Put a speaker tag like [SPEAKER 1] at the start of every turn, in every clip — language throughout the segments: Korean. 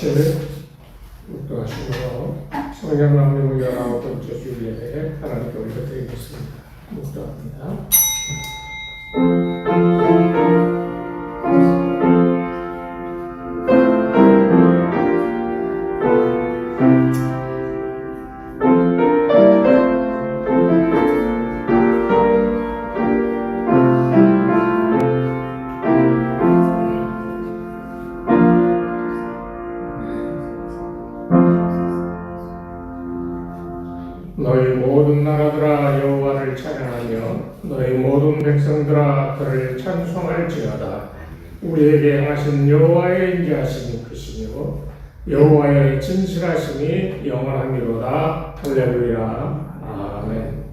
[SPEAKER 1] 같이 묵도하시므로 성령 강림 19번째 주일에 하나님께 올려드리겠습니다. 묵도합니다. 너희 모든 나라들아 여호와를 찬양하며 너희 모든 백성들아 그를 찬송할지어다. 우리에게 행하신 여호와의 인자하심이 크시며 여호와의 진실하심이 영원하미로다. 할렐루야. 아멘.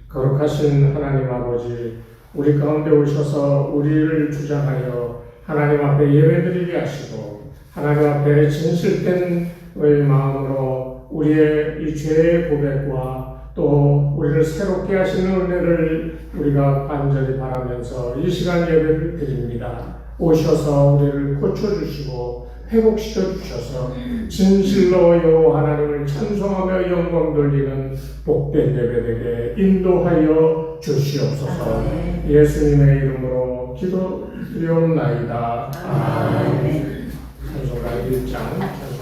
[SPEAKER 1] 거룩하신 하나님 아버지, 우리 가운데 오셔서 우리를 주장하여 하나님 앞에 예배드리게 하시고 하나님 앞에 진실된 너희 마음으로 우리의 이 죄의 고백과 또 우리를 새롭게 하시는 은혜를 우리가 간절히 바라면서 이 시간 예배를 드립니다. 오셔서 우리를 고쳐주시고 회복시켜 주셔서 진실로 여호와 하나님을 찬송하며 영광 돌리는 복된 예배되게 인도하여 주시옵소서. 예수님의 이름으로 기도드리옵나이다. 아멘. 찬송가 1장 찬송하겠습니다.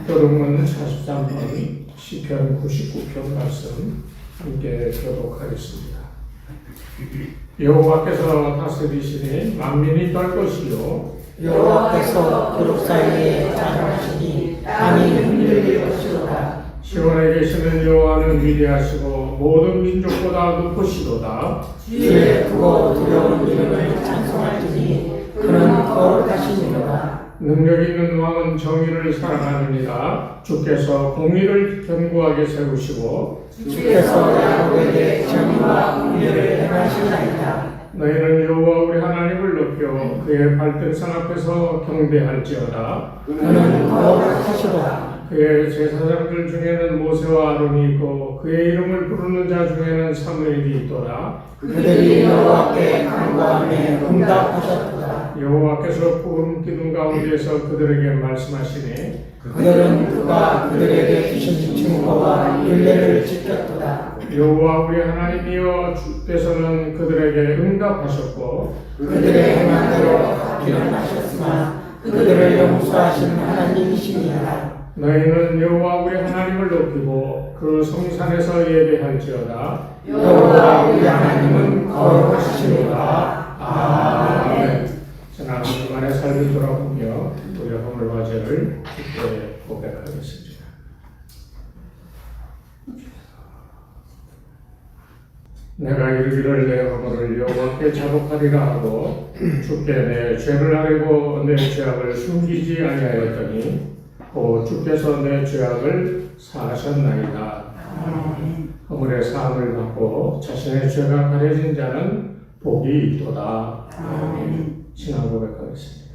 [SPEAKER 1] 교독문 43번 시편 99편 말씀 함께 교독하겠습니다. 여호와께서 다스리시니 만민이 떨 것이요
[SPEAKER 2] 여호와께서 그룹 사이에 자정하시니 땅이 흔들릴 것이로다.
[SPEAKER 1] 시온에 계시는 여호와는 위대하시고 모든 민족보다 높으시도다.
[SPEAKER 2] 주의 크고 두려운 이름을 찬송할지니 그는 거룩하시니로다.
[SPEAKER 1] 능력 있는 왕은 정의를 사랑하느니라. 주께서 공의를 견고하게 세우시고
[SPEAKER 2] 주께서 야곱에게 정의와 공의를 행하시나이다.
[SPEAKER 1] 너희는 여호와 우리 하나님을 높여 그의 발등상 앞에서 경배할지어다.
[SPEAKER 2] 그는 거룩하시도다.
[SPEAKER 1] 그의 제사장들 중에는 모세와 아론이 있고 그의 이름을 부르는 자 중에는 사무엘이 있도다.
[SPEAKER 2] 그들이 여호와께 간구하며 응답하셨도다.
[SPEAKER 1] 여호와께서 구름 기둥 가운데서 그들에게 말씀하시니
[SPEAKER 2] 그들은 그가 그들에게 주신 증거와 율례를 지켰도다.
[SPEAKER 1] 여호와 우리 하나님이여 주께서는 그들에게 응답하셨고
[SPEAKER 2] 그들의 행한 대로 갚기는 하셨으나 그들을 용서하신 하나님이시니라.
[SPEAKER 1] 너희는 여호와 우리 하나님을 높이고 그 성산에서 예배할지어다.
[SPEAKER 2] 여호와 우리 하나님은 거룩하시니라.
[SPEAKER 1] 아멘. 지난 주간의 삶을 돌아보며 우리의 허물과 죄를 깊게 고백하겠습니다. 내가 이르기를 내 허물을 여호와께 자복하리라 하고 주께 내 죄를 아뢰고 내 죄악을 숨기지 아니하였더니 곧 주께서 내 죄악을 사하셨나이다. 허물의 사함을 받고 자신의 죄가 가려진 자는 복이 있도다. 신앙 고백하겠습니다.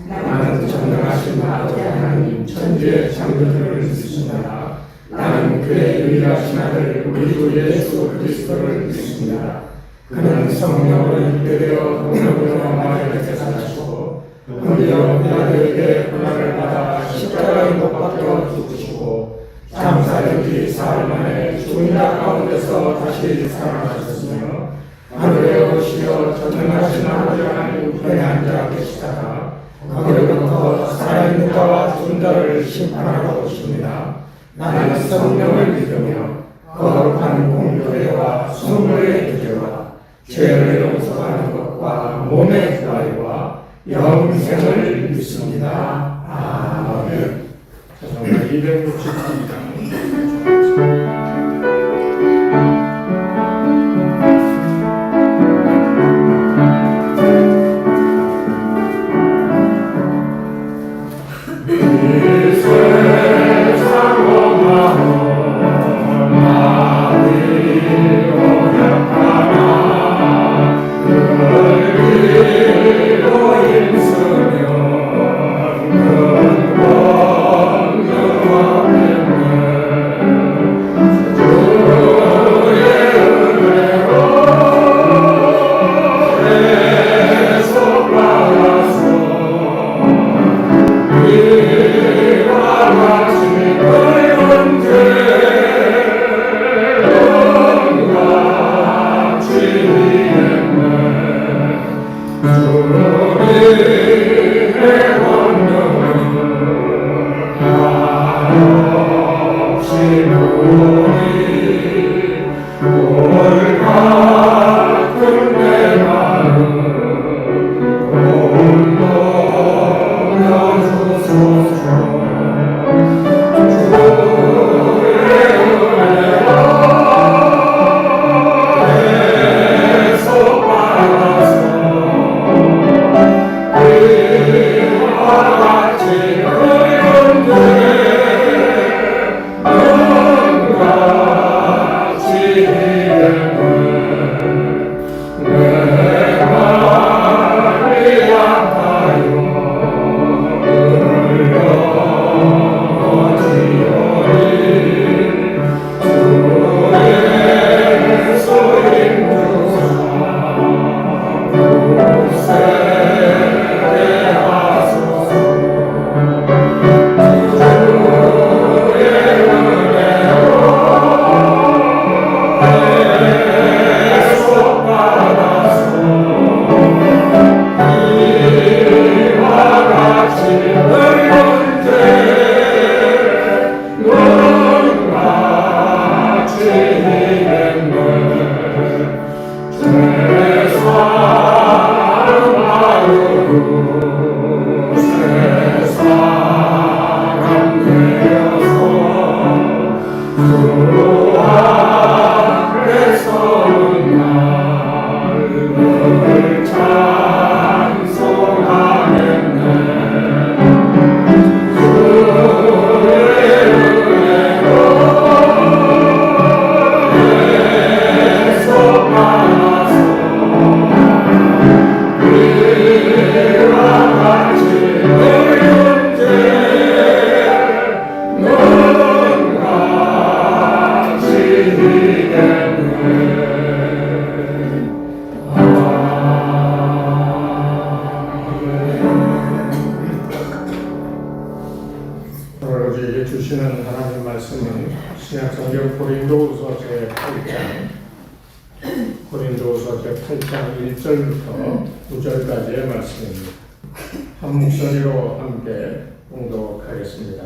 [SPEAKER 2] 나는 전능하신 아버지 하나님 천지의 창조주를 믿습니다. 나는 그의 유일하신 아들 우리 주 예수 그리스도를 믿습니다. 그는 성령으로 인도되어 동력으로 마리아에게 사시고 본디오 빌라도에게 고난을 받아 십자가에 못 박혀 죽으시고 장사된 뒤 사흘 만에 죽은 자 가운데서 다시 살아나셨으며 하늘에 오시어 전능하신 아버지 하나님 우편에 앉아 계시다가 거기로부터 살아있는 자와 죽은 자를 심판하러 오십니다. 나는 성령을 믿으며 거룩한 공교회와 성물의 교제와 죄를 용서하는 것과 것과 몸의 부활과 영생을 믿습니다. 아멘.
[SPEAKER 1] 정말 262장. 우리에게 주시는 하나님 말씀은 신약성경 고린도후서 제8장 1절부터 9절까지의 말씀입니다. 한 목소리로 함께 봉독하겠습니다.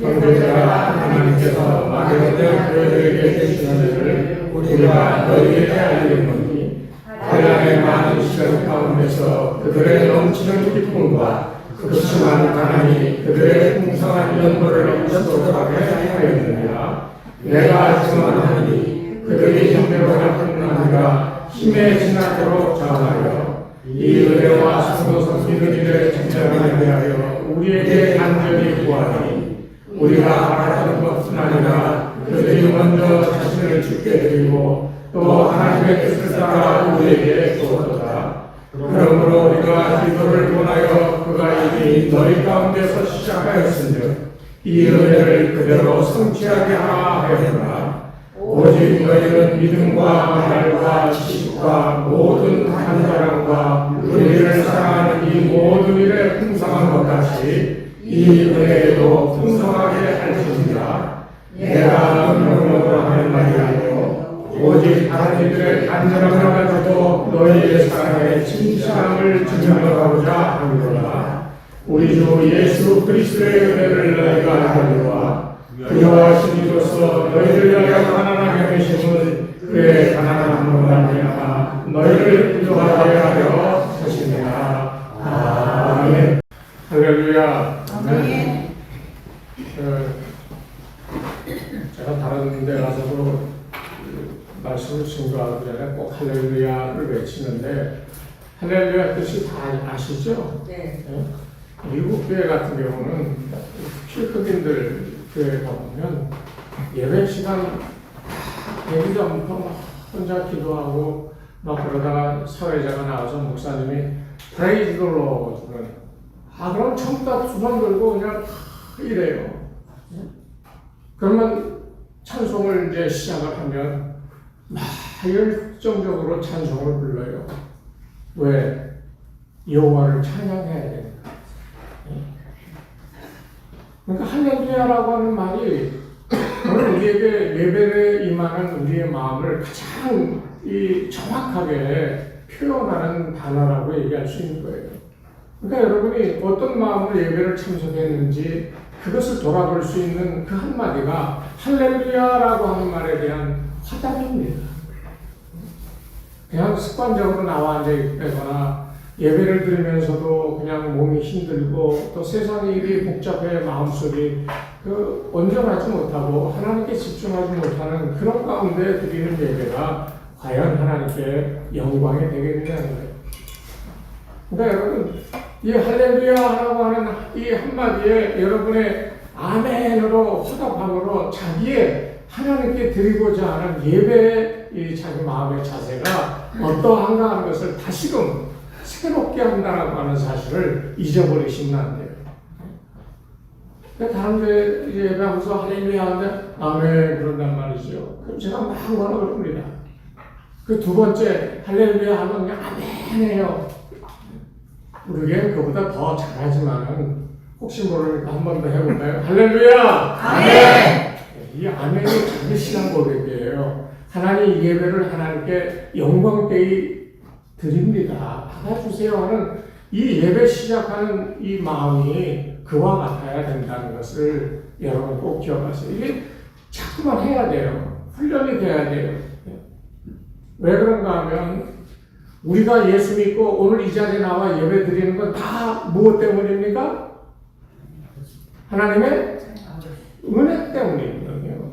[SPEAKER 1] 형제들아, 하나님께서 마게도냐 교회들에게 주신 은혜를 우리가 너희에게 알리노니 대량의 많은 시간 가운데서 그들의 넘치는 기쁨과 극심한 가난이 그들의 풍성한 연보를 넘쳐도록 하였느니라. 내가 증언하니 그들이 힘대로 하였느니라. 힘에 지나도록 자원하여 이 은혜와 성도성 믿는 일에 전쟁하게 대하여 우리에게 간절히 구하니 우리가 바라던 것뿐 아니라 그들이 먼저 자신을 주께 드리고 또 하나님의 뜻을 따라 우리에게 주었도다. 그러므로 우리가 기도를 통하여 그가 이미 너희 가운데서 시작하였은즉 이 은혜를 그대로 성취하게 하였으나 오직 너희는 믿음과 말과 지식과 모든 간절함과 우리를 사랑하는 이 모든 일에 풍성한 것 같이 이 은혜에도 풍성하게 할지니라. 내가 명령으로 하는 말이 아니요 오직 다른 이들의 간절함을 가지고 너희의 사랑의 진실함을 증명하고자 하노라. 우리 주 예수 그리스도의 은혜를 너희가 알거니와 그와 신이로서 너희를 위하여 가난하게 하심은 그의 가난함으로 말미암아 너희를 기도하게 하려 할렐루야 뜻이 다 아시죠?
[SPEAKER 3] 네.
[SPEAKER 1] 미국 교회 같은 경우는 흑인들 교회 가보면 예배 시간 되기 전부터 막 혼자 기도하고 막 그러다가 사회자가 나와서 목사님이 프레이즈 돌로 그럼 처음부터 두 손 들고 그냥 이래요. 그러면 찬송을 이제 시작을 하면 막 열정적으로 찬송을 불러요. 왜? 여호와를 찬양해야 되니까. 그러니까 할렐루야라고 하는 말이 오늘 우리에게 예배에 임하는 우리의 마음을 가장 정확하게 표현하는 단어라고 얘기할 수 있는 거예요. 그러니까 여러분이 어떤 마음으로 예배를 참석했는지 그것을 돌아볼 수 있는 그 한마디가 할렐루야라고 하는 말에 대한 화답입니다. 그냥 습관적으로 나와 앉아있거나 예배를 드리면서도 그냥 몸이 힘들고 또 세상의 일이 복잡해 마음속이 온전하지 못하고 하나님께 집중하지 못하는 그런 가운데 드리는 예배가 과연 하나님께 영광이 되겠느냐는 거예요. 그러니까 여러분 이 할렐루야라고 하는 이 한마디에 여러분의 아멘으로 화답함으로 자기의 하나님께 드리고자 하는 예배의 이 자기 마음의 자세가 어떠한가 하는 것을 다시금 새롭게 한다라고 하는 사실을 잊어버리시면 안 돼요. 다른 데 예배하면서 할렐루야 하는데 아멘 그런단 말이죠. 그럼 제가 막 뭐라 그럽니다. 그 두 번째 할렐루야 하면 그냥 아멘해요. 우리 교회는 그보다 더 잘하지만 혹시 모르니까 한 번 더 해볼까요? 할렐루야!
[SPEAKER 3] 아멘!
[SPEAKER 1] 이 아멘이 자기 신앙 고백이에요. 하나님 예배를 하나님께 영광되이 드립니다. 받아주세요 하는 이 예배 시작하는 이 마음이 그와 같아야 된다는 것을 여러분 꼭 기억하세요. 이게 자꾸만 해야 돼요. 훈련이 돼야 돼요. 왜 그런가 하면 우리가 예수 믿고 오늘 이 자리에 나와 예배 드리는 건 다 무엇 때문입니까? 하나님의 은혜 때문이거든요.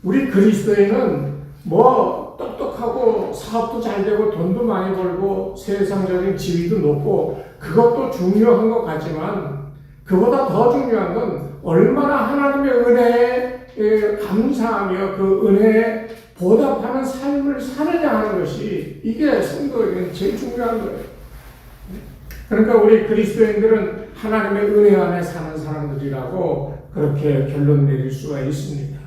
[SPEAKER 1] 우리 그리스도인은 뭐 똑똑하고 사업도 잘 되고 돈도 많이 벌고 세상적인 지위도 높고 그것도 중요한 것 같지만 그보다 더 중요한 건 얼마나 하나님의 은혜에 감사하며 그 은혜에 보답하는 삶을 사느냐 하는 것이 이게 성도에게는 제일 중요한 거예요. 그러니까 우리 그리스도인들은 하나님의 은혜 안에 사는 사람들이라고 그렇게 결론 내릴 수가 있습니다.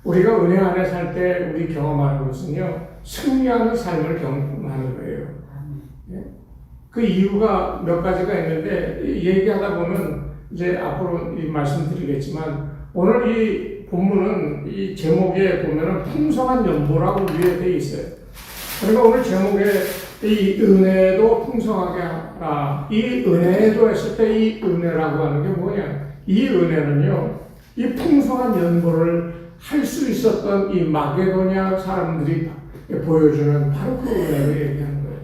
[SPEAKER 1] 우리가 은혜 안에 살 때 우리 경험하는 것은요, 승리하는 삶을 경험하는 거예요. 그 이유가 몇 가지가 있는데, 얘기하다 보면 이제 앞으로 말씀드리겠지만, 오늘 이 본문은 이 제목에 보면은 풍성한 연보라고 위에 되어 있어요. 그러니까 오늘 제목에 이 은혜도 풍성하게 하라. 이 은혜도 했을 때 이 은혜라고 하는 게 뭐냐? 이 은혜는요, 이 풍성한 연보를 할 수 있었던 이 마게도냐 사람들이 보여주는 바로 그 은혜를 얘기하는 거예요.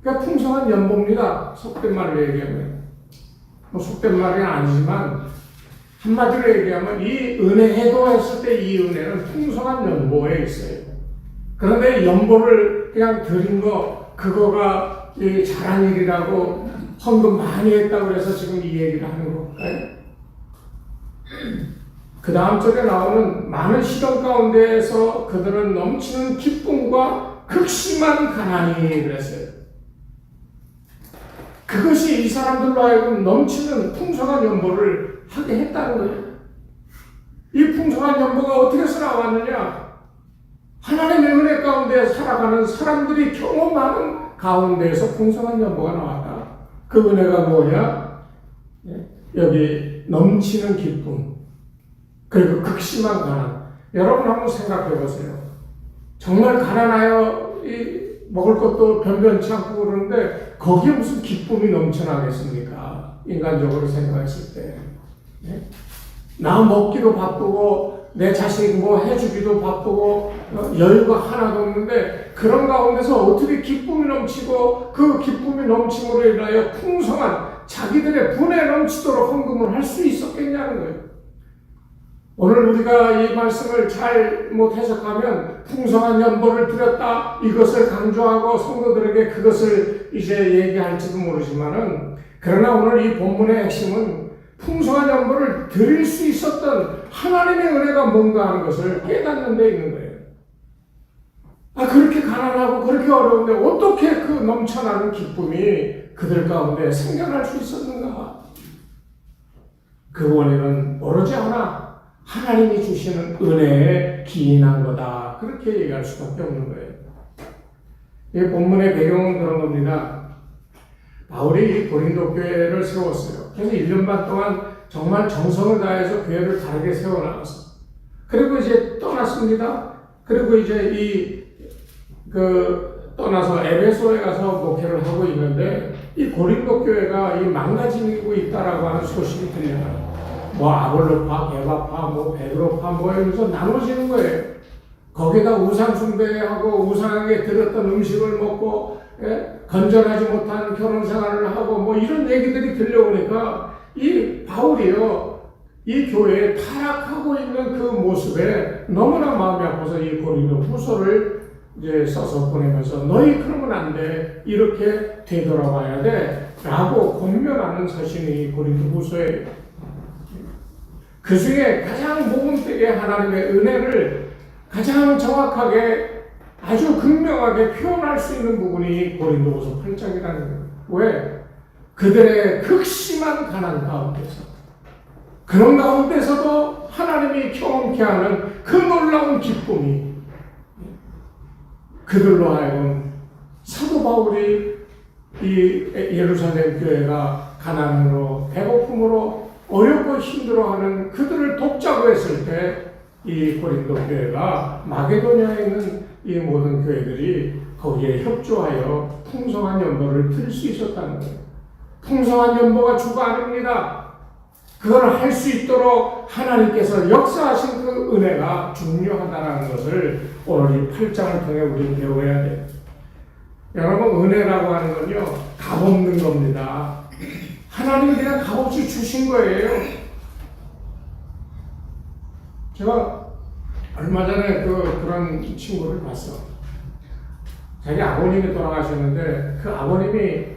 [SPEAKER 1] 그러니까 풍성한 연보입니다. 속된 말로 얘기하면. 뭐 속된 말은 아니지만 한마디로 얘기하면 이 은혜도 했을 때 이 은혜는 풍성한 연보에 있어요. 그런데 연보를 그냥 드린 거 그거가 잘한 일이라고 헌금 많이 했다고 해서 지금 이 얘기를 하는 걸까요? 그 다음 절에 나오는 많은 시련 가운데에서 그들은 넘치는 기쁨과 극심한 가난이 그랬어요. 그것이 이 사람들로 하여금 넘치는 풍성한 연보를 하게 했다는 거예요. 이 풍성한 연보가 어떻게 나왔느냐? 하나님의 은혜 가운데 살아가는 사람들이 경험하는 가운데에서 풍성한 연보가 나왔다. 그 은혜가 뭐냐? 여기 넘치는 기쁨 그리고 극심한 가난. 여러분 한번 생각해 보세요. 정말 가난하여 먹을 것도 변변치 않고 그러는데 거기에 무슨 기쁨이 넘쳐나겠습니까? 인간적으로 생각했을 때. 나 먹기도 바쁘고 내 자식 뭐 해주기도 바쁘고 여유가 하나도 없는데 그런 가운데서 어떻게 기쁨이 넘치고 그 기쁨이 넘침으로 인하여 풍성한 자기들의 분에 넘치도록 헌금을 할 수 있었겠냐는 거예요. 오늘 우리가 이 말씀을 잘못 해석하면 풍성한 연보를 드렸다 이것을 강조하고 성도들에게 그것을 이제 얘기할지도 모르지만은, 그러나 오늘 이 본문의 핵심은 풍성한 연보를 드릴 수 있었던 하나님의 은혜가 뭔가 하는 것을 깨닫는 데 있는 거예요. 그렇게 가난하고 그렇게 어려운데 어떻게 그 넘쳐나는 기쁨이 그들 가운데 생겨날 수 있었는가? 그 원인은 오로지 하나님이 주시는 은혜에 기인한 거다. 그렇게 얘기할 수밖에 없는 거예요. 이 본문의 배경은 그런 겁니다. 바울이 고린도 교회를 세웠어요. 그래서 1년 반 동안 정말 정성을 다해서 교회를 다르게 세워나갔어. 그리고 이제 떠났습니다. 그리고 이제 떠나서 에베소에 가서 목회를 하고 있는데, 이 고린도 교회가 이 망가지고 있다라고 하는 소식이 들려요. 아볼로파, 게바파, 베드로파 이러면서 나눠지는 거예요. 거기다 우상 숭배하고 우상에게 드렸던 음식을 먹고, 건전하지 못한 결혼 생활을 하고 이런 얘기들이 들려오니까 이 바울이요, 이 교회에 타락하고 있는 그 모습에 너무나 마음이 아파서 이 고린도 후서를 이제 써서 보내면서 너희 그러면 안 돼. 이렇게 되돌아와야 돼. 라고 권면하는 서신이 고린도 후서예요. 그 중에 가장 모범되게 하나님의 은혜를 가장 정확하게 아주 극명하게 표현할 수 있는 부분이 고린도후서 8장이라는 거예요. 왜? 그들의 극심한 가난 가운데서, 그런 가운데서도 하나님이 경험케 하는 그 놀라운 기쁨이 그들로 하여금 사도 바울이 이 예루살렘 교회가 가난으로 배고픔으로 어렵고 힘들어하는 그들을 돕자고 했을 때, 이 고린도 교회가 마게도냐에 있는 이 모든 교회들이 거기에 협조하여 풍성한 연보를 드릴 수 있었다는 거예요. 풍성한 연보가 주가 아닙니다. 그걸 할 수 있도록 하나님께서 역사하신 그 은혜가 중요하다는 것을 오늘 이 8장을 통해 우리는 배워야 돼요. 여러분, 은혜라고 하는 건요, 값없는 겁니다. 하나님이 그냥 값없이 주신 거예요. 제가 얼마 전에 그런 친구를 봤어. 자기 아버님이 돌아가셨는데 그 아버님이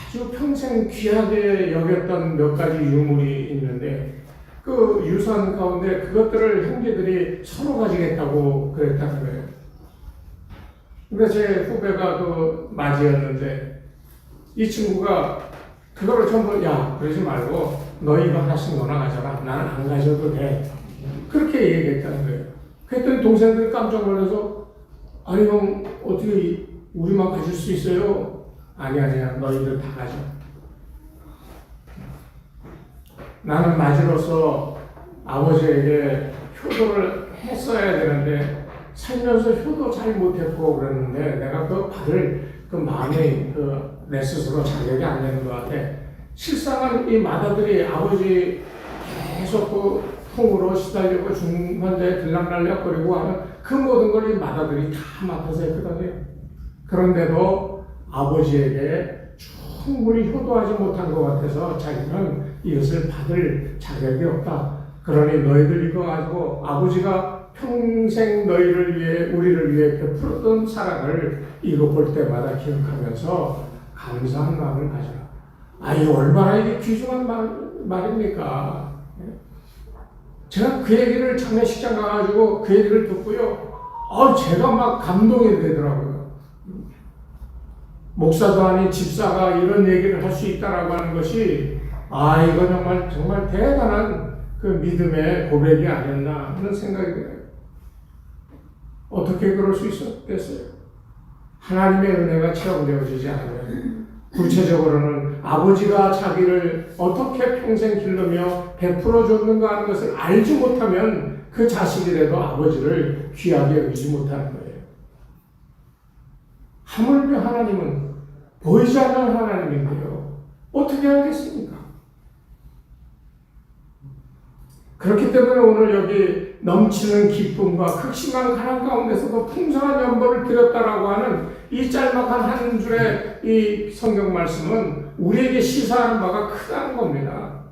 [SPEAKER 1] 아주 평생 귀하게 여겼던 몇 가지 유물이 있는데, 그 유산 가운데 그것들을 형제들이 서로 가지겠다고 그랬다는 거예요. 근데 제 후배가 맞이였는데, 이 친구가 그거를 전부 그러지 말고 너 이거 하나씩 너나 가져라. 나는 안 가져도 돼. 그렇게 얘기했다는 거예요. 그랬더니 동생들이 깜짝 놀라서, 아니 형 어떻게 우리만 가질 수 있어요? 아니야 너희들 다 가져. 나는 맞이로서 아버지에게 효도를 했어야 되는데 살면서 효도 잘 못했고 그랬는데, 내가 받을 마음이 내 스스로 자격이 안 되는 것 같아. 실상은 이 마다들이 아버지 계속 풍으로 시달리고 중환자에 들락날락거리고 하는 그 모든 걸 이 마다들이 다 맡아서 했거든요. 그런데도 아버지에게 충분히 효도하지 못한 것 같아서 자기는 이것을 받을 자격이 없다. 그러니 너희들 이거 가지고 아버지가 평생 너희를 위해, 우리를 위해 베풀었던 사랑을 이거 볼 때마다 기억하면서 감사한 마음을 가져라. 이거 얼마나 이게 귀중한 말입니까? 제가 그 얘기를 장례식장 가가지고 그 얘기를 듣고요, 제가 막 감동이 되더라고요. 목사도 아닌 집사가 이런 얘기를 할 수 있다라고 하는 것이, 이거 정말 대단한 그 믿음의 고백이 아니었나 하는 생각이 들어요. 어떻게 그럴 수 있었겠어요? 하나님의 은혜가 체험되어지지 않으면, 구체적으로는 아버지가 자기를 어떻게 평생 기르며 베풀어 줬는가 하는 것을 알지 못하면 그 자식이라도 아버지를 귀하게 여기지 못하는 거예요. 하물며 하나님은 보이지 않는 하나님인데요, 어떻게 알겠습니까? 그렇기 때문에 오늘 여기 넘치는 기쁨과 극심한 가난 가운데서도 풍성한 연보를 드렸다라고 하는 이 짤막한 한 줄의 이 성경 말씀은 우리에게 시사하는 바가 크다는 겁니다.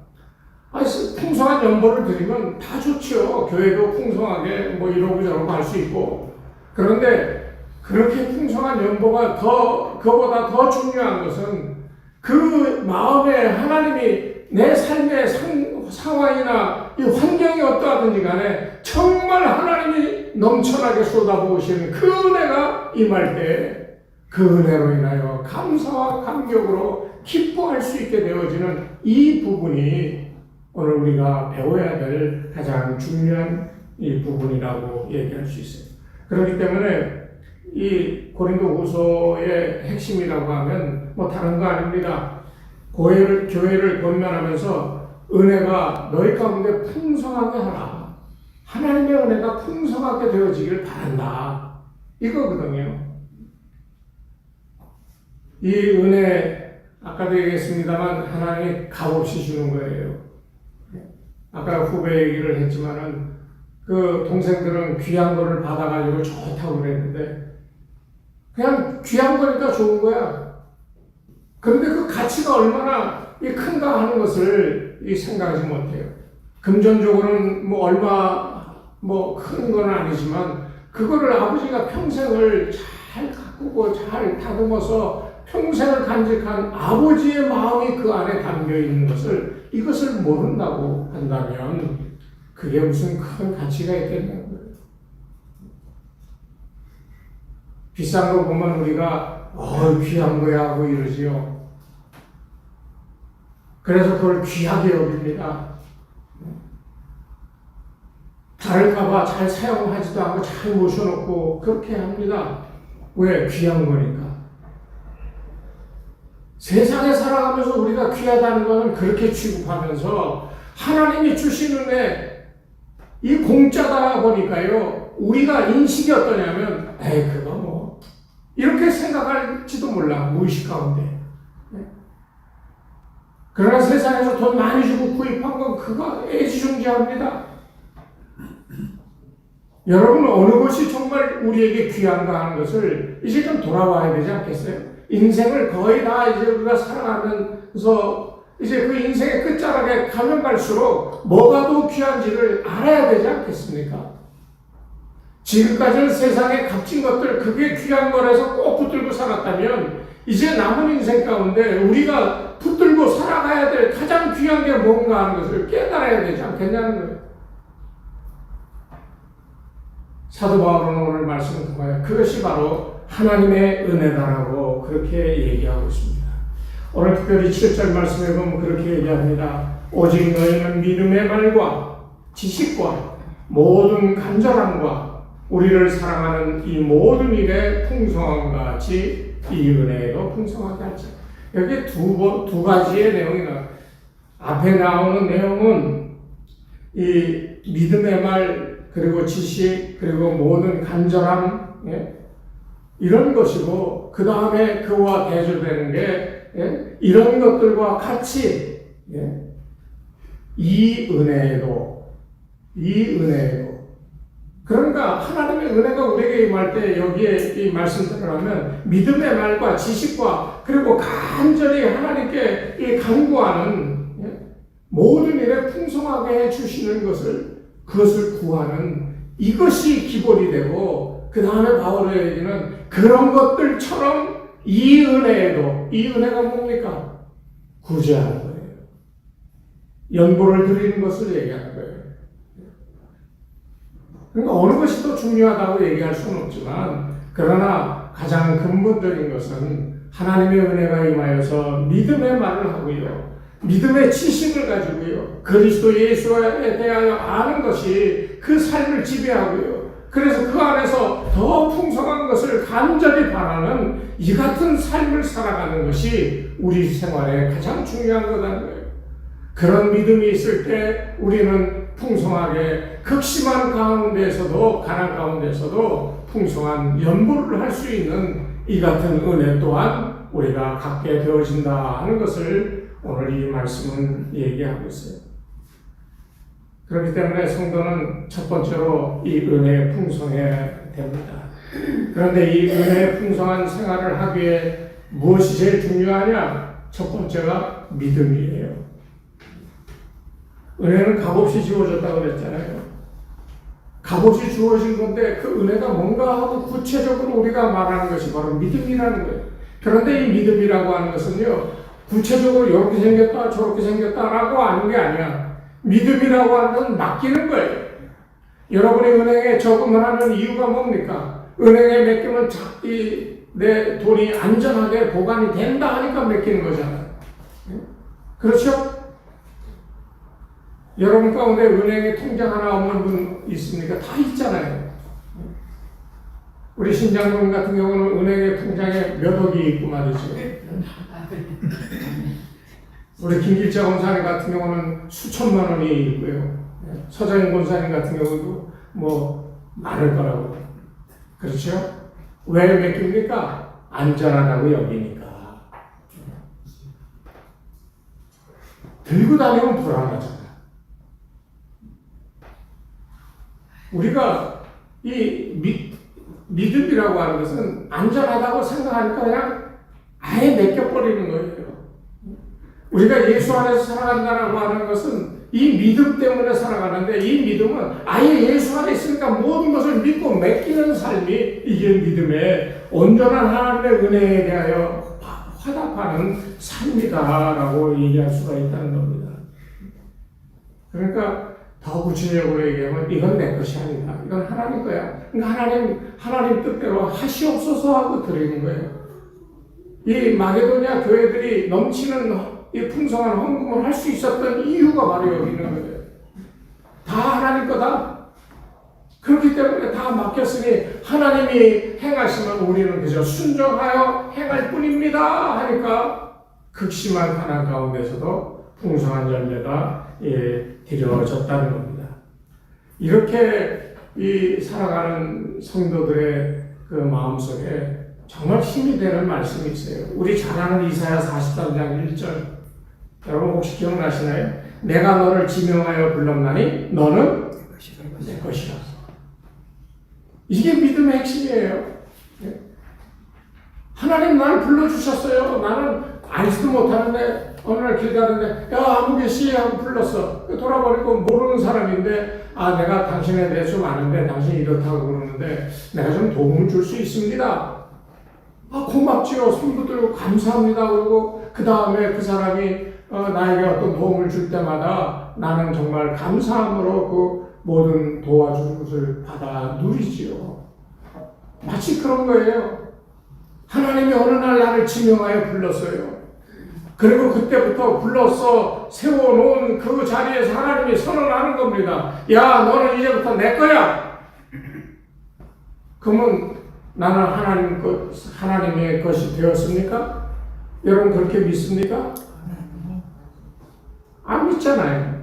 [SPEAKER 1] 아니, 풍성한 연보를 드리면 다 좋죠. 교회도 풍성하게 뭐 이러고 저러고 할 수 있고. 그런데 그렇게 풍성한 연보가 그거보다 더 중요한 것은 그 마음에 하나님이 내 삶의 상황이나 이 환경이 어떠하든지 간에 정말 하나님이 넘쳐나게 쏟아부으시는 그 은혜가 임할 때 그 은혜로 인하여 감사와 감격으로 기뻐할 수 있게 되어지는 이 부분이 오늘 우리가 배워야 될 가장 중요한 이 부분이라고 얘기할 수 있어요. 그렇기 때문에 이 고린도후서의 핵심이라고 하면 뭐 다른 거 아닙니다. 교회를 권면하면서 은혜가 너희 가운데 풍성하게 하라. 하나님의 은혜가 풍성하게 되어지길 바란다. 이거거든요. 이 은혜, 아까도 얘기했습니다만 하나님이 값없이 주는 거예요. 아까 후배 얘기를 했지만은 그 동생들은 귀한 거를 받아가지고 좋다고 그랬는데 그냥 귀한 거니까 좋은 거야. 그런데 그 가치가 얼마나 큰가 하는 것을 생각하지 못해요. 금전적으로는 뭐 얼마 뭐 큰 건 아니지만 그거를 아버지가 평생을 잘 가꾸고 잘 다듬어서 평생을 간직한 아버지의 마음이 그 안에 담겨 있는 것을 이것을 모른다고 한다면 그게 무슨 큰 가치가 있겠냐는 거예요. 비싼 거 보면 우리가 귀한 거야 하고 이러지요. 그래서 그걸 귀하게 여깁니다. 다를까봐 잘 사용하지도 않고 잘 모셔놓고 그렇게 합니다. 왜? 귀한 거니까. 세상에 살아가면서 우리가 귀하다는 것은 그렇게 취급하면서 하나님이 주시는 이 공짜다 보니까요. 우리가 인식이 어떠냐면 그거 뭐 이렇게 생각할지도 몰라. 무의식 가운데. 그러나 세상에서 돈 많이 주고 구입한 건 그거 애지중지합니다. 여러분 어느 것이 정말 우리에게 귀한가 하는 것을 이제 좀 돌아와야 되지 않겠어요? 인생을 거의 다 이제 우리가 살아가면서 이제 그 인생의 끝자락에 가면 갈수록 뭐가 더 귀한지를 알아야 되지 않겠습니까? 지금까지는 세상에 값진 것들 그게 귀한 거라서 꼭 붙들고 살았다면 이제 남은 인생 가운데 우리가 붙들고 살아가야 될 가장 귀한 게 뭔가 하는 것을 깨달아야 되지 않겠냐는 거예요. 사도 바울은 오늘 말씀을 통하여 그것이 바로 하나님의 은혜다라고 그렇게 얘기하고 있습니다. 오늘 특별히 7절 말씀에 보면 그렇게 얘기합니다. 오직 너희는 믿음의 말과 지식과 모든 간절함과 우리를 사랑하는 이 모든 일에 풍성함과 같이 이 은혜에도 풍성하게 하자. 여기 두 가지의 내용이 나와요. 앞에 나오는 내용은 이 믿음의 말 그리고 지식 그리고 모든 간절함 이런 것이고 그 다음에 그와 대조되는 게 이런 것들과 같이 이 은혜에도 그러니까 하나님의 은혜가 우리에게 임할 때 여기에 이 말씀들을 하면 믿음의 말과 지식과 그리고 간절히 하나님께 이 간구하는 모든 일에 풍성하게 해주시는 그것을 구하는 이것이 기본이 되고 그 다음에 바울의 얘기는 그런 것들처럼 이 은혜가 뭡니까? 구제하는 거예요. 연보를 드리는 것을 얘기하는 거예요. 그러니까 어느 것이 더 중요하다고 얘기할 수는 없지만 그러나 가장 근본적인 것은 하나님의 은혜가 임하여서 믿음의 말을 하고요. 믿음의 지식을 가지고요. 그리스도 예수에 대하여 아는 것이 그 삶을 지배하고요. 그래서 그 안에서 더 풍성한 것을 간절히 바라는 이 같은 삶을 살아가는 것이 우리 생활에 가장 중요한 거라는 거예요. 그런 믿음이 있을 때 우리는 풍성하게 극심한 가운데에서도 가난 가운데에서도 풍성한 연보를 할 수 있는 이 같은 은혜 또한 우리가 갖게 되어진다 하는 것을 오늘 이 말씀은 얘기하고 있어요. 그렇기 때문에 성도는 첫 번째로 이 은혜에 풍성해야 됩니다. 그런데 이 은혜에 풍성한 생활을 하기에 무엇이 제일 중요하냐? 첫 번째가 믿음이에요. 은혜는 값없이 주어졌다고 그랬잖아요. 값없이 주어진 건데 그 은혜가 뭔가 하고 구체적으로 우리가 말하는 것이 바로 믿음이라는 거예요. 그런데 이 믿음이라고 하는 것은요, 구체적으로 이렇게 생겼다 저렇게 생겼다라고 하는 게 아니야. 믿음이라고 하는 건 맡기는 거예요. 여러분이 은행에 저금을 하는 이유가 뭡니까? 은행에 맡기면 내 돈이 안전하게 보관이 된다 하니까 맡기는 거잖아요. 그렇죠? 여러분 가운데 은행에 통장 하나 없는 분 있습니까? 다 있잖아요. 우리 신장군 같은 경우는 은행에 통장에 몇 억이 있고 말이죠. 우리 김길자 권사님 같은 경우는 수천만 원이 있고요. 서장인 권사님 같은 경우도 뭐 많을 거라고. 그렇죠? 왜 맡깁니까? 안전하다고 여기니까. 들고 다니면 불안하잖아. 우리가 이 믿음이라고 하는 것은 안전하다고 생각하니까 그냥 아예 맡겨버리는 거예요. 우리가 예수 안에서 살아간다고 하는 것은 이 믿음 때문에 살아가는데, 이 믿음은 아예 예수 안에 있으니까 모든 것을 믿고 맡기는 삶이 이게 믿음의 온전한 하나님의 은혜에 대하여 화답하는 삶이다라고 얘기할 수가 있다는 겁니다. 그러니까 더 구체적으로 얘기하면 이건 내 것이 아니다. 이건 하나님 거야. 그러니까 하나님 뜻대로 하시옵소서 하고 드리는 거예요. 이 마게도냐 교회들이 넘치는 이 풍성한 헌금을 할 수 있었던 이유가 바로 여기 있는 거예요. 다 하나님 거다. 그렇기 때문에 다 맡겼으니 하나님이 행하시면 우리는 그저 순종하여 행할 뿐입니다 하니까 극심한 가난 가운데서도 풍성한 열매가 드려졌다는 겁니다. 이렇게 이 살아가는 성도들의 그 마음속에 정말 힘이 되는 말씀이 있어요. 우리 잘 아는 이사야 43장 1절. 여러분 혹시 기억나시나요? 내가 너를 지명하여 불렀나니 너는 내 것이라. 이게 믿음의 핵심이에요. 하나님 나를 불러주셨어요. 나는 알지도 못하는데 어느 날 길 가는데 야 아무개 씨 하고 불렀어. 돌아버리고 모르는 사람인데 내가 당신에 대해 좀 아는데 당신이 이렇다고 그러는데 내가 좀 도움을 줄 수 있습니다. 고맙지요. 손도 들고 감사합니다. 그리고 그 다음에 그 사람이 나에게 어떤 도움을 줄 때마다 나는 정말 감사함으로 그 모든 도와주는 것을 받아 누리지요. 마치 그런 거예요. 하나님이 어느 날 나를 지명하여 불렀어요. 그리고 그때부터 불러서 세워놓은 그 자리에서 하나님이 선언하는 겁니다. 야, 너는 이제부터 내 거야. 그러면 나는 하나님의 것이 되었습니까? 여러분 그렇게 믿습니까? 안 믿잖아요.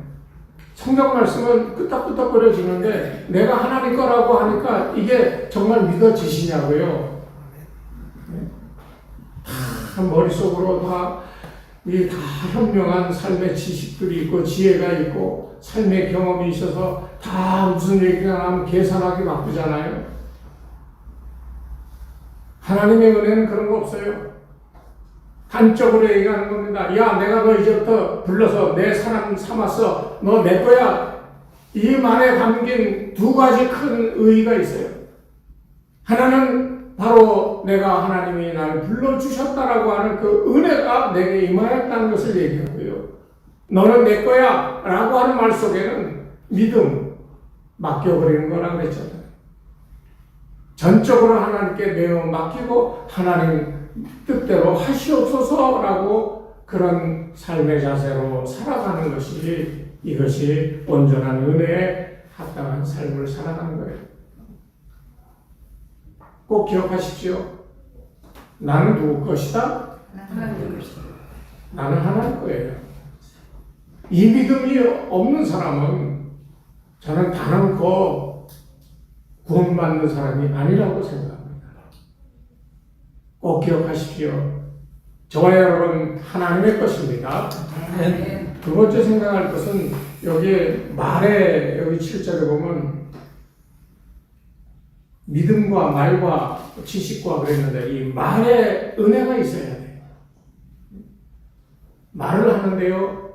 [SPEAKER 1] 성경 말씀은 끄떡끄떡거려지는데 내가 하나님 거라고 하니까 이게 정말 믿어지시냐고요. 다 머릿속으로 다 현명한 삶의 지식들이 있고 지혜가 있고 삶의 경험이 있어서 다 무슨 얘기가 나면 계산하기 바쁘잖아요. 하나님의 은혜는 그런 거 없어요. 단적으로 얘기하는 겁니다. 야, 내가 너 이제부터 불러서 내 사람 삼았어. 너 내 거야. 이 말에 담긴 두 가지 큰 의의가 있어요. 하나는 바로 내가 하나님이 나를 불러주셨다라고 하는 그 은혜가 내게 임하였다는 것을 얘기하고요. 너는 내 거야 라고 하는 말 속에는 믿음, 맡겨버리는 거라고 그랬잖아요. 전적으로 하나님께 내어 맡기고 하나님 뜻대로 하시옵소서라고 그런 삶의 자세로 살아가는 것이 이것이 온전한 은혜에 합당한 삶을 살아가는 거예요. 꼭 기억하십시오. 나는 누구 것이다? 나는 하나님 거예요. 이 믿음이 없는 사람은 저는 단언코 구원받는 사람이 아니라고 생각합니다. 꼭 기억하십시오. 저와 여러분 하나님의 것입니다. 두 번째 생각할 것은 여기 말에 여기 7절에 보면 믿음과 말과 지식과 그랬는데 이 말에 은혜가 있어야 돼요. 말을 하는데요.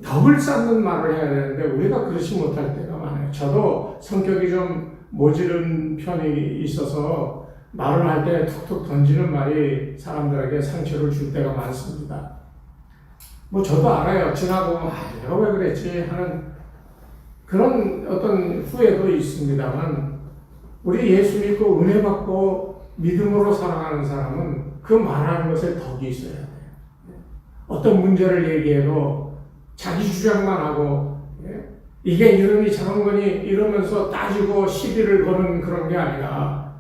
[SPEAKER 1] 덕을 쌓는 말을 해야 되는데 우리가 그렇지 못할 때가 많아요. 저도 성격이 좀 모질은 편이 있어서 말을 할 때 툭툭 던지는 말이 사람들에게 상처를 줄 때가 많습니다. 뭐 저도 알아요. 지나고 내가 왜 그랬지 하는 그런 어떤 후회도 있습니다만 우리 예수 믿고 은혜 받고 믿음으로 살아가는 사람은 그 말하는 것에 덕이 있어야 돼요. 어떤 문제를 얘기해도 자기 주장만 하고 이게 이러니 저런 거니 이러면서 따지고 시비를 거는 그런 게 아니라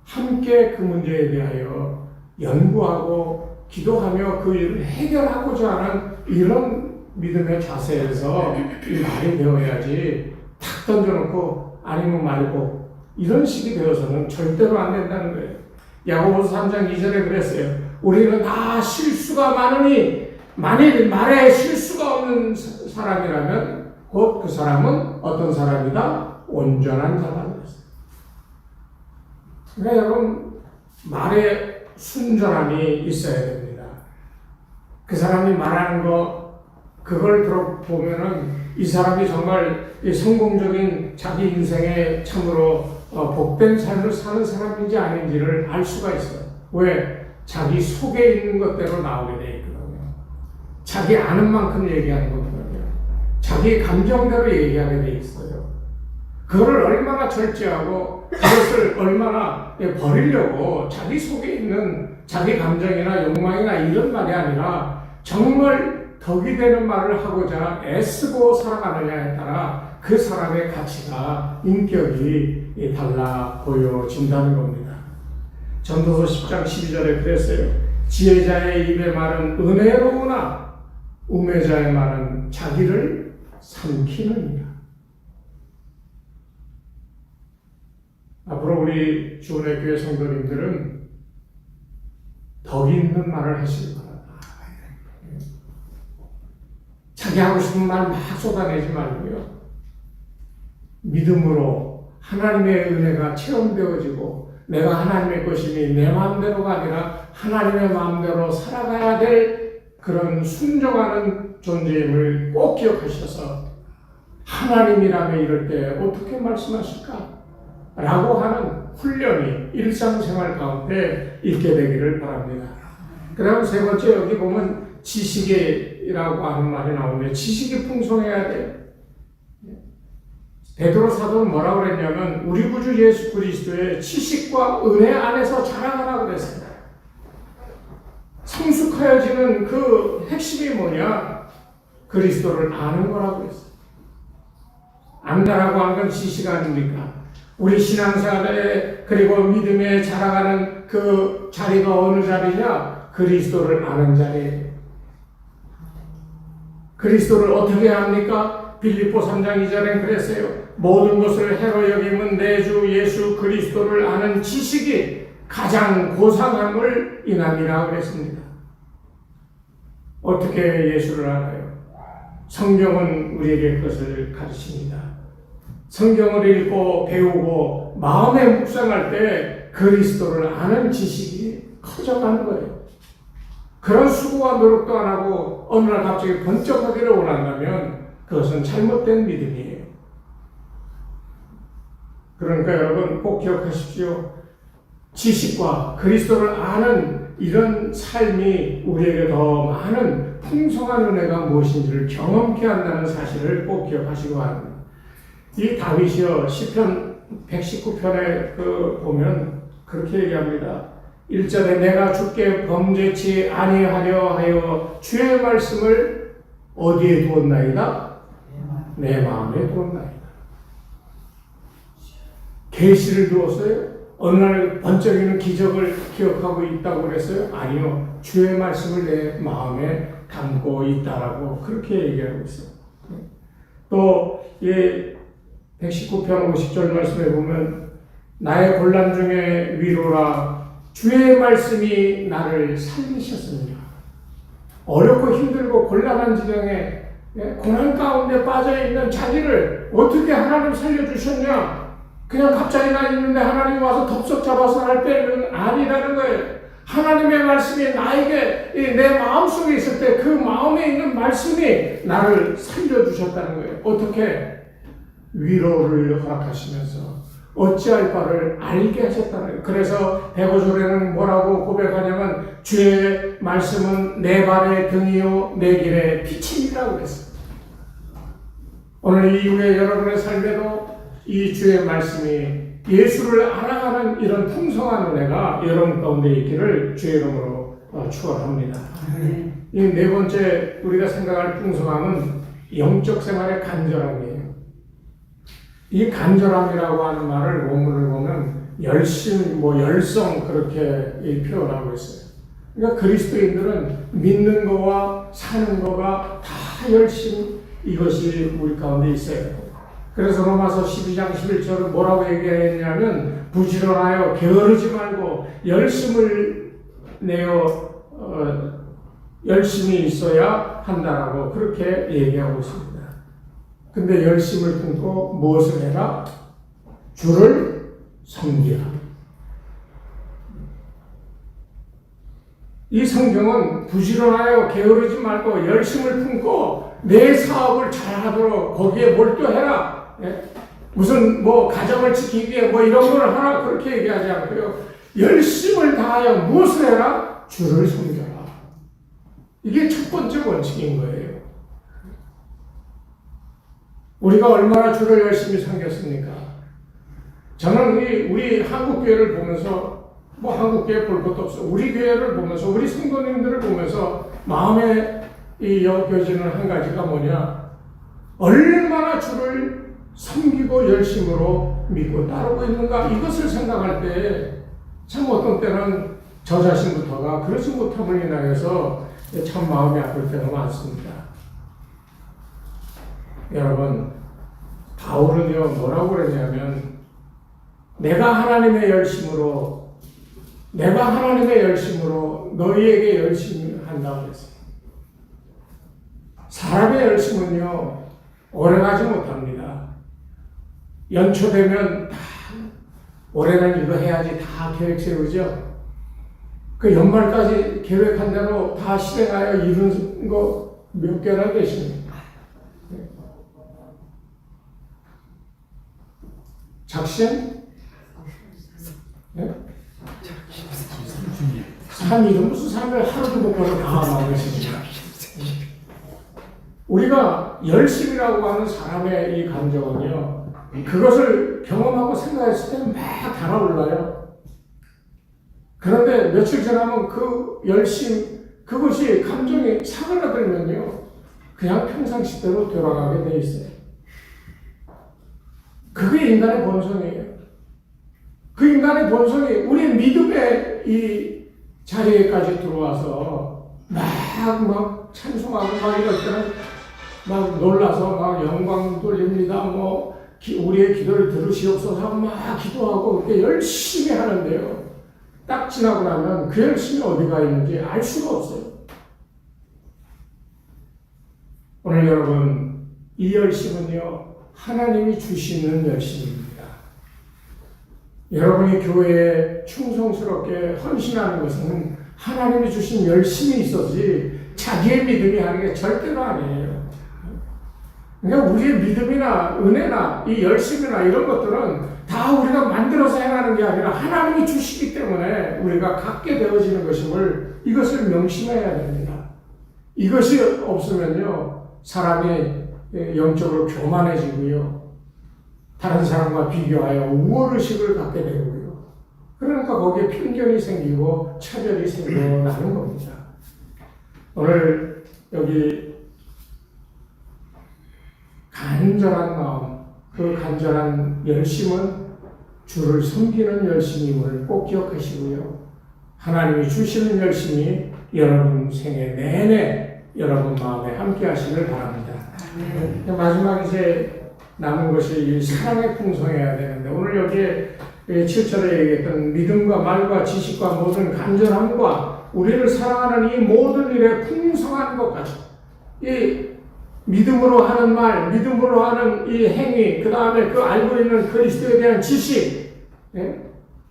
[SPEAKER 1] 함께 그 문제에 대하여 연구하고 기도하며 그 일을 해결하고자 하는 이런 믿음의 자세에서 이 말이 되어야지 탁 던져놓고 아니면 말고 이런 식이 되어서는 절대로 안 된다는 거예요. 야고보서 3장 2절에 그랬어요. 우리는 다 실수가 많으니 만일 말에 실수가 없는 사람이라면 곧 그 사람은 어떤 사람이다? 온전한 사람이었어요. 그러니까 여러분 말에 순전함이 있어야 됩니다. 그 사람이 말하는 거 그걸 들어보면은 이 사람이 정말 성공적인 자기 인생에 참으로 복된 삶을 사는 사람인지 아닌지를 알 수가 있어요. 왜? 자기 속에 있는 것대로 나오게 돼 있거든요. 자기 아는 만큼 얘기하는 거거든요. 자기 감정대로 얘기하게 돼 있어요. 그거를 얼마나 절제하고 그것을 얼마나 버리려고 자기 속에 있는 자기 감정이나 욕망이나 이런 말이 아니라 정말 덕이 되는 말을 하고자 애쓰고 살아가느냐에 따라 그 사람의 가치가 인격이 달라 보여진다는 겁니다. 전도서 10장 12절에 그랬어요. 지혜자의 입의 말은 은혜로우나 우매자의 말은 자기를 삼키느니라. 앞으로 우리 주은혜 교회 성도님들은 덕 있는 말을 하시기 바랍니다. 자기 하고 싶은 말 막 쏟아내지 말고요. 믿음으로 하나님의 은혜가 체험되어지고 내가 하나님의 것이니 내 마음대로가 아니라 하나님의 마음대로 살아가야 될 그런 순종하는 존재임을 꼭 기억하셔서 하나님이라면 이럴 때 어떻게 말씀하실까? 라고 하는 훈련이 일상생활 가운데 있게 되기를 바랍니다. 그 다음 세 번째 여기 보면 지식이라고 하는 말이 나오는데 지식이 풍성해야 돼요. 베드로 사도는 뭐라고 그랬냐면 우리 구주 예수 그리스도의 지식과 은혜 안에서 자라가라고 그랬습니다. 성숙하여지는 그 핵심이 뭐냐? 그리스도를 아는 거라고 그랬어요. 안다라고 하는 건 지식 아닙니까? 우리 신앙생활에 그리고 믿음에 자라가는 그 자리가 어느 자리냐? 그리스도를 아는 자리예요. 그리스도를 어떻게 합니까? 빌립보 3장 2절에 그랬어요. 모든 것을 해로 여김은 내 주 예수 그리스도를 아는 지식이 가장 고상함을 인함이라고 그랬습니다. 어떻게 예수를 알아요? 성경은 우리에게 그것을 가르칩니다. 성경을 읽고 배우고 마음에 묵상할 때 그리스도를 아는 지식이 커져가는 거예요. 그런 수고와 노력도 안 하고 어느 날 갑자기 번쩍하기를 원한다면 그것은 잘못된 믿음이에요. 그러니까 여러분 꼭 기억하십시오. 지식과 그리스도를 아는 이런 삶이 우리에게 더 많은 풍성한 은혜가 무엇인지를 경험케 한다는 사실을 꼭 기억하시기 바랍니다. 이 다윗이요 시편 119편에 보면 그렇게 얘기합니다. 1절에 내가 주께 범죄치 아니하려 하여 주의 말씀을 어디에 두었나이다? 내 마음에 두었나이다. 계시를 두었어요? 어느 날 번쩍이는 기적을 기억하고 있다고 그랬어요? 아니요. 주의 말씀을 내 마음에 담고 있다라고 그렇게 얘기하고 있어요. 또 119편 50절 말씀에 보면 나의 곤란 중에 위로라 주의 말씀이 나를 살리셨습니다. 어렵고 힘들고 곤란한 지경에 고난 가운데 빠져있는 자기를 어떻게 하나님 살려주셨냐? 그냥 갑자기 나 있는데 하나님이 와서 덥석 잡아서 날 때는 아니라는 거예요. 하나님의 말씀이 나에게 내 마음속에 있을 때 그 마음에 있는 말씀이 나를 살려주셨다는 거예요. 어떻게? 위로를 허락하시면서 어찌할 바를 알게 하셨다는 거예요. 그래서 베고절에는 뭐라고 고백하냐면 주의 말씀은 내 발의 등이요 내 길의 빛이라고 그랬어요. 오늘 이후에 여러분의 삶에도 이 주의 말씀이 예수를 알아가는 이런 풍성한 은혜가 여러분 가운데 있기를 주의 이름으로 축원합니다. 이 네 번째 우리가 생각할 풍성함은 영적 생활의 간절함이에요. 이 간절함이라고 하는 말을 원문을 보면 열심, 열성 그렇게 표현하고 있어요. 그러니까 그리스도인들은 믿는 거와 사는 거가 다 열심 이것이 우리 가운데 있어요. 그래서 로마서 12장 11절은 뭐라고 얘기했냐면 부지런하여 게으르지 말고 열심을 내어 열심히 있어야 한다라고 그렇게 얘기하고 있습니다. 근데 열심을 품고 무엇을 해라? 주를 섬기라. 이 성경은 부지런하여 게으르지 말고 열심을 품고 내 사업을 잘하도록 거기에 몰두해라. 무슨 가정을 지키기 위해 이런 걸 하라 그렇게 얘기하지 않고요. 열심을 다하여 무엇을 해라? 주를 섬겨라. 이게 첫 번째 원칙인 거예요. 우리가 얼마나 주를 열심히 섬겼습니까? 저는 우리 한국교회를 보면서 한국교회 볼 것도 없어. 우리 교회를 보면서 우리 성도님들을 보면서 마음에 여겨지는 한 가지가 뭐냐? 얼마나 주를 섬기고 열심으로 믿고 따르고 있는가 이것을 생각할 때 참 어떤 때는 저 자신부터가 그러지 못함을 인하여서 참 마음이 아플 때가 많습니다. 여러분 바울은요 뭐라고 그러냐면 내가 하나님의 열심으로 너희에게 열심히 한다고 그랬어요. 사람의 열심은요 오래가지 못합니다. 연초되면 다 올해는 이거 해야지 다 계획 세우죠. 그 연말까지 계획한 대로 다 실행하여 이룬 거 몇 개나 되십니까? 작심? 네? 3일은 무슨 3일 하루도 못 걸어 다 마무리하십니까? 우리가 열심이라고 하는 사람의 이 감정은요, 그것을 경험하고 생각했을 때 막 달아올라요. 그런데 며칠 지나면 그 열심, 그것이 감정이 사그라들면요, 그냥 평상시대로 돌아가게 돼 있어요. 그게 인간의 본성이에요. 그 인간의 본성이 우리 믿음의 이 자리에까지 들어와서 막 찬송하고 막 이럴 때는 막 놀라서 막 영광 돌립니다. 우리의 기도를 들으시옵소서 하고 막 기도하고 그렇게 열심히 하는데요. 딱 지나고 나면 그 열심이 어디가 있는지 알 수가 없어요. 오늘 여러분, 이 열심은요, 하나님이 주시는 열심입니다. 여러분이 교회에 충성스럽게 헌신하는 것은 하나님이 주신 열심이 있어지 자기의 믿음이 하는 게 절대로 아니에요. 그러니까 우리의 믿음이나 은혜나 이 열심이나 이런 것들은 다 우리가 만들어서 해나가는 게 아니라 하나님이 주시기 때문에 우리가 갖게 되어지는 것임을 이것을 명심해야 됩니다. 이것이 없으면요 사람이 영적으로 교만해지고요 다른 사람과 비교하여 우월의식을 갖게 되고요 그러니까 거기에 편견이 생기고 차별이 생겨나는 겁니다. 오늘 여기 간절한 마음, 그 간절한 열심은 주를 섬기는 열심임을 꼭 기억하시고요. 하나님이 주시는 열심이 여러분 생애 내내 여러분 마음에 함께 하시길 바랍니다. 마지막 이제 남은 것이 사랑의 풍성해야 되는데 오늘 여기에 7절에 얘기했던 믿음과 말과 지식과 모든 간절함과 우리를 사랑하는 이 모든 일에 풍성한 것까지 이 믿음으로 하는 말, 믿음으로 하는 이 행위, 그 다음에 그 알고 있는 그리스도에 대한 지식,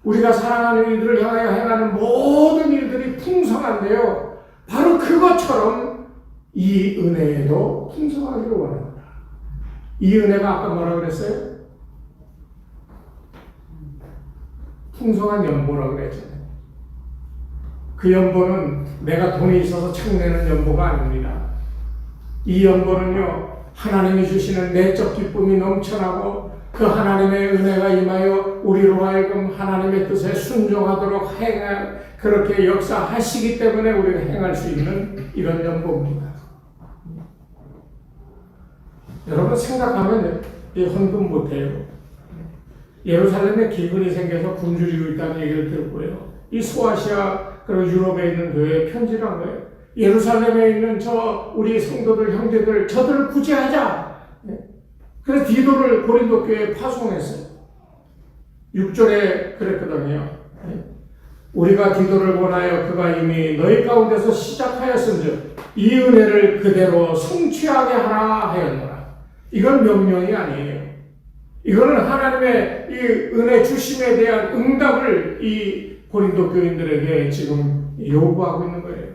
[SPEAKER 1] 우리가 사랑하는 이들을 향하여 행하는 모든 일들이 풍성한데요. 바로 그것처럼 이 은혜에도 풍성하기를 원합니다. 이 은혜가 아까 뭐라고 그랬어요? 풍성한 연보라고 그랬잖아요. 그 연보는 내가 돈이 있어서 책내는 연보가 아닙니다. 이 연보는요, 하나님이 주시는 내적 기쁨이 넘쳐나고 그 하나님의 은혜가 임하여 우리로 하여금 하나님의 뜻에 순종하도록 그렇게 역사하시기 때문에 우리가 행할 수 있는 이런 연보입니다. 여러분 생각하면 헌금 못해요. 예루살렘에 기근이 생겨서 굶주리고 있다는 얘기를 들었고요. 이 소아시아 그리고 유럽에 있는 교회에 편지를 한 거예요. 예루살렘에 있는 우리 성도들 형제들 저들을 구제하자. 그래서 디도를 고린도 교회에 파송했어요. 6절에 그랬거든요. 우리가 디도를 원하여 그가 이미 너희 가운데서 시작하였은즉 이 은혜를 그대로 성취하게 하라 하였노라. 이건 명령이 아니에요. 이거는 하나님의 이 은혜 주심에 대한 응답을 이 고린도 교인들에게 지금 요구하고 있는 거예요.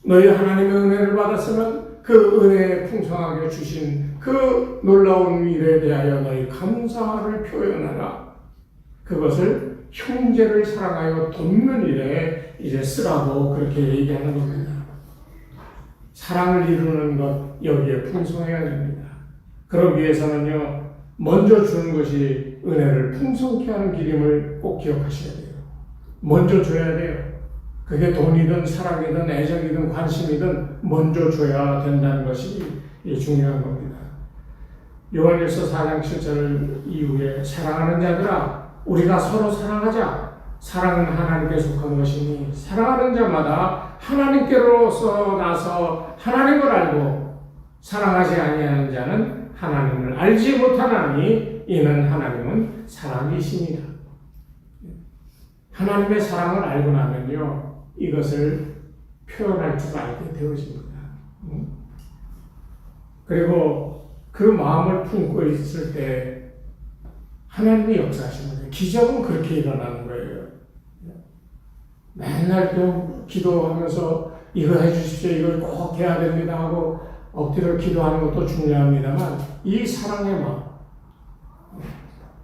[SPEAKER 1] 너희 하나님의 은혜를 받았으면 그 은혜에 풍성하게 주신 그 놀라운 일에 대하여 너희 감사를 표현하라. 그것을 형제를 사랑하여 돕는 일에 이제 쓰라고 그렇게 얘기하는 겁니다. 사랑을 이루는 것 여기에 풍성해야 됩니다. 그러기 위해서는요, 먼저 주는 것이 은혜를 풍성케 하는 길임을 꼭 기억하셔야 돼요. 먼저 줘야 돼요. 그게 돈이든 사랑이든 애정이든 관심이든 먼저 줘야 된다는 것이 중요한 겁니다. 요한일서 4장 7절 이후에 사랑하는 자들아 우리가 서로 사랑하자. 사랑은 하나님께 속한 것이니 사랑하는 자마다 하나님께로서 나서 하나님을 알고 사랑하지 아니하는 자는 하나님을 알지 못하나니 이는 하나님은 사랑이십니다. 하나님의 사랑을 알고 나면요, 이것을 표현할 줄 알게 되어집니다. 그리고 그 마음을 품고 있을 때 하나님이 역사하시는 거예요. 기적은 그렇게 일어나는 거예요. 맨날 또 기도하면서 이거 해주십시오, 이걸 꼭 해야 됩니다 하고 엎드려 기도하는 것도 중요합니다만 이 사랑의 마음,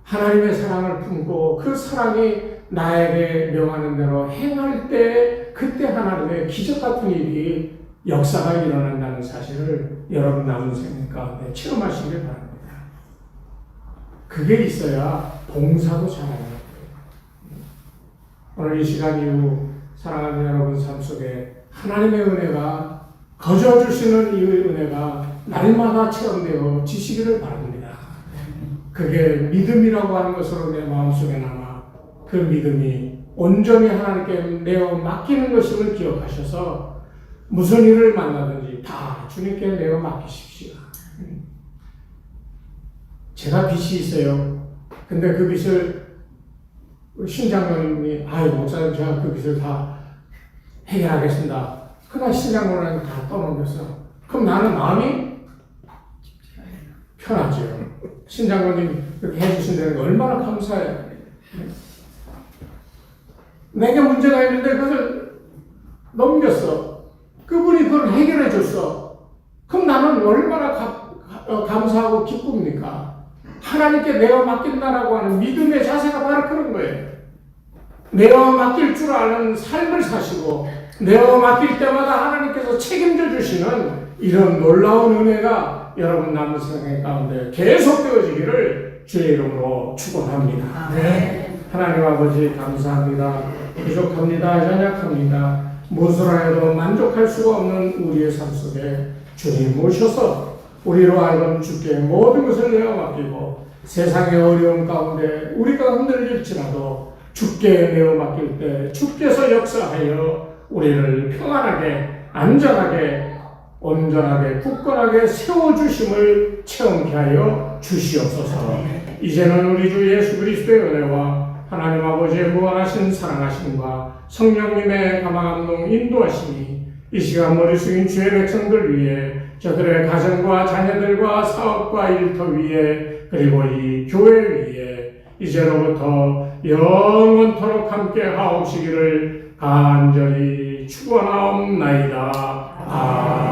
[SPEAKER 1] 하나님의 사랑을 품고 그 사랑이 나에게 명하는 대로 행할 때 그때 하나님의 기적 같은 일이 역사가 일어난다는 사실을 여러분 남은 생애 가운데 체험하시길 바랍니다. 그게 있어야 봉사도 잘하는 거예요. 오늘 이 시간 이후 사랑하는 여러분 삶 속에 하나님의 은혜가 거저주시는 이 은혜가 날마다 체험되어 지시기를 바랍니다. 그게 믿음이라고 하는 것으로 내 마음속에 남아 그 믿음이 온전히 하나님께 내어 맡기는 것임을 기억하셔서 무슨 일을 만나든지 다 주님께 내어 맡기십시오. 제가 빚이 있어요. 근데 그 빚을 신장로님이 목사님 제가 그 빚을 다 해결하겠습니다. 그날 신장로님이 다 떠넘겼어. 그럼 나는 마음이 편하죠. 신장로님 그렇게 해주신다는 게 얼마나 감사해요. 내게 문제가 있는데 그것을 넘겼어. 그분이 그걸 해결해 줬어. 그럼 나는 얼마나 감사하고 기쁩니까? 하나님께 내어 맡긴다라고 하는 믿음의 자세가 바로 그런 거예요. 내어 맡길 줄 아는 삶을 사시고 내어 맡길 때마다 하나님께서 책임져 주시는 이런 놀라운 은혜가 여러분 남은 생애 가운데 계속되어지기를 주의 이름으로 축원합니다. 네. 하나님 아버지 감사합니다. 부족합니다. 연약합니다. 무엇을 해도 만족할 수가 없는 우리의 삶 속에 주님 모셔서 우리로 하여금 주께 모든 것을 내어 맡기고 세상의 어려움 가운데 우리가 흔들릴지라도 주께 내어 맡길 때 주께서 역사하여 우리를 평안하게 안전하게 온전하게 굳건하게 세워주심을 체험케 하여 주시옵소서. 이제는 우리 주 예수 그리스도의 은혜와 하나님 아버지의 무한하신 사랑하심과 성령님의 감화감동 인도하심이 이 시간 머리 숙인 주의 백성들 위해 저들의 가정과 자녀들과 사업과 일터 위에 그리고 이 교회 위에 이제로부터 영원토록 함께 하옵시기를 간절히 축원하옵나이다. 아멘.